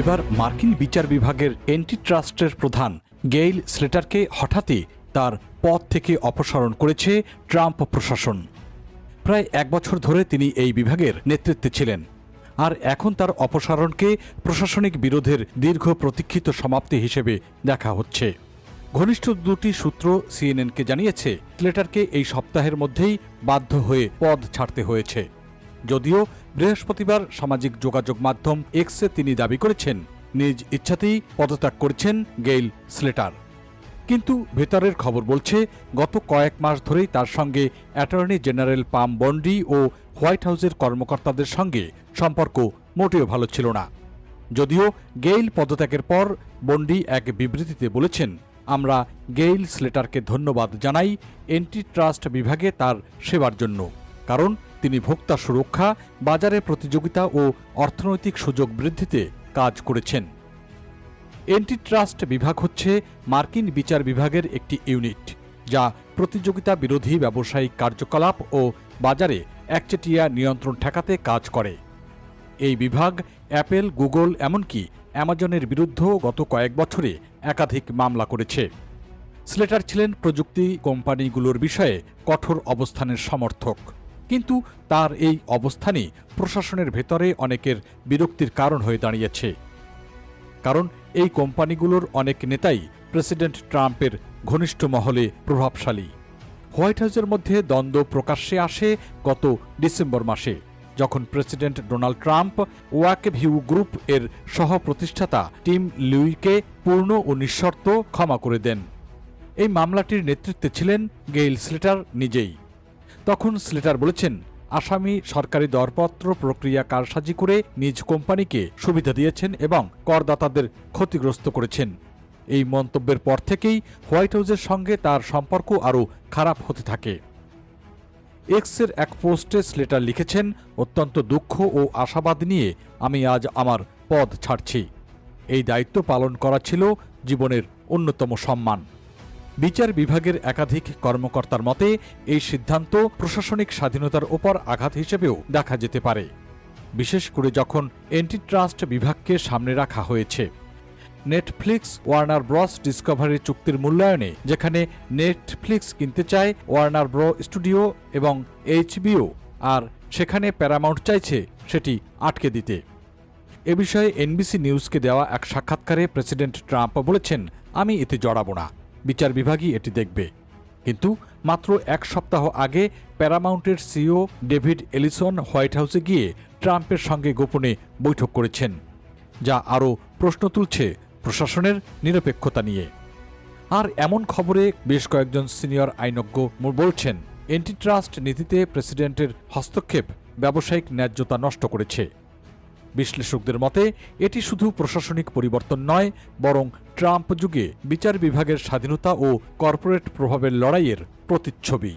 এবার মার্কিন বিচার বিভাগের অ্যান্টিট্রাস্টের প্রধান গেইল স্লেটারকে হঠাৎই তার পদ থেকে অপসারণ করেছে ট্রাম্প প্রশাসন। প্রায় 1 বছর ধরে তিনি এই বিভাগের নেতৃত্বে ছিলেন, আর এখন তার অপসারণকে প্রশাসনিক বিরোধের দীর্ঘ প্রতীক্ষিত সমাপ্তি হিসেবে দেখা হচ্ছে। ঘনিষ্ঠ দুটি সূত্র সিএনএনকে জানিয়েছে, স্লেটারকে এই সপ্তাহের মধ্যেই বাধ্য হয়ে পদ ছাড়তে হয়েছে। যদিও বৃহস্পতিবার সামাজিক যোগাযোগ মাধ্যম এক্সে তিনি দাবি করেছেন নিজ ইচ্ছাতেই পদত্যাগ করেছেন গেইল স্লেটার। কিন্তু ভেতরের খবর বলছে, গত কয়েক মাস ধরেই তার সঙ্গে অ্যাটর্নি জেনারেল পাম বন্ডি ও হোয়াইট হাউসের কর্মকর্তাদের সঙ্গে সম্পর্ক মোটেও ভালো ছিল না। যদিও গেইল পদত্যাগের পর বন্ডি এক বিবৃতিতে বলেছেন, আমরা গেইল স্লেটারকে ধন্যবাদ জানাই অ্যান্টিট্রাস্ট বিভাগে তার সেবার জন্য, কারণ তিনি ভোক্তা সুরক্ষা, বাজারে প্রতিযোগিতা ও অর্থনৈতিক সুযোগ বৃদ্ধিতে কাজ করেছেন। অ্যান্টিট্রাস্ট বিভাগ হচ্ছে মার্কিন বিচার বিভাগের একটি ইউনিট, যা প্রতিযোগিতা বিরোধী ব্যবসায়িক কার্যকলাপ ও বাজারে একচেটিয়া নিয়ন্ত্রণ ঠেকাতে কাজ করে। এই বিভাগ অ্যাপেল, গুগল, এমনকি অ্যামাজনের বিরুদ্ধেও গত কয়েক বছরে একাধিক মামলা করেছে। স্লেটার ছিলেন প্রযুক্তি কোম্পানিগুলোর বিষয়ে কঠোর অবস্থানের সমর্থক, কিন্তু তার এই অবস্থানই প্রশাসনের ভেতরে অনেকের বিরক্তির কারণ হয়ে দাঁড়িয়েছে। কারণ এই কোম্পানিগুলোর অনেক নেতাই প্রেসিডেন্ট ট্রাম্পের ঘনিষ্ঠ মহলে প্রভাবশালী। হোয়াইট হাউসের মধ্যে দ্বন্দ্ব প্রকাশ্যে আসে গত ডিসেম্বর মাসে, যখন প্রেসিডেন্ট ডোনাল্ড ট্রাম্প ওয়াকভিউ গ্রুপ এর সহ প্রতিষ্ঠাতা টিম লুইকে পূর্ণ ও নিঃশর্ত ক্ষমা করে দেন। এই মামলাটির নেতৃত্বে ছিলেন গেইল স্লেটার নিজেই। তখন স্লেটার বলেছেন, আসামি সরকারি দরপত্র প্রক্রিয়া কারসাজি করে নিজ কোম্পানিকে সুবিধা দিয়েছেন এবং করদাতাদের ক্ষতিগ্রস্ত করেছেন। এই মন্তব্যের পর থেকেই হোয়াইট হাউসের সঙ্গে তার সম্পর্ক আরও খারাপ হতে থাকে। এক্সের এক পোস্টে স্লেটার লিখেছেন, অত্যন্ত দুঃখ ও আশাবাদ নিয়ে আমি আজ আমার পদ ছাড়ছি। এই দায়িত্ব পালন করা ছিল জীবনের অন্যতম সম্মান। বিচার বিভাগের একাধিক কর্মকর্তার মতে এই সিদ্ধান্ত প্রশাসনিক স্বাধীনতার ওপর আঘাত হিসেবেও দেখা যেতে পারে, বিশেষ করে যখন অ্যান্টিট্রাস্ট বিভাগকে সামনে রাখা হয়েছে। নেটফ্লিক্স ওয়ার্নার ব্রস ডিসকভারি চুক্তির মূল্যায়নে, যেখানে নেটফ্লিক্স কিনতে চায় ওয়ার্নার ব্রো স্টুডিও এবং এইচবিও, আর সেখানে প্যারামাউন্ট চাইছে সেটি আটকে দিতে। এ বিষয়ে এনবিসি নিউজকে দেওয়া এক সাক্ষাৎকারে প্রেসিডেন্ট ট্রাম্প বলেছেন, আমি এতে জড়াবো না, বিচার বিভাগই এটি দেখবে। কিন্তু মাত্র 1 সপ্তাহ আগে প্যারামাউন্টের সিইও ডেভিড এলিসন হোয়াইট হাউসে গিয়ে ট্রাম্পের সঙ্গে গোপনে বৈঠক করেছেন, যা আরও প্রশ্ন তুলছে প্রশাসনের নিরপেক্ষতা নিয়ে। আর এমন খবরে বেশ কয়েকজন সিনিয়র আইনজ্ঞ বলছেন, অ্যান্টিট্রাস্ট নীতিতে প্রেসিডেন্টের হস্তক্ষেপ ব্যবসায়িক ন্যায্যতা নষ্ট করেছে। বিশ্লেষকদের মতে এটি শুধু প্রশাসনিক পরিবর্তন নয়, বরং ট্রাম্প যুগে বিচার বিভাগের স্বাধীনতা ও কর্পোরেট প্রভাবের লড়াইয়ের প্রতিচ্ছবি।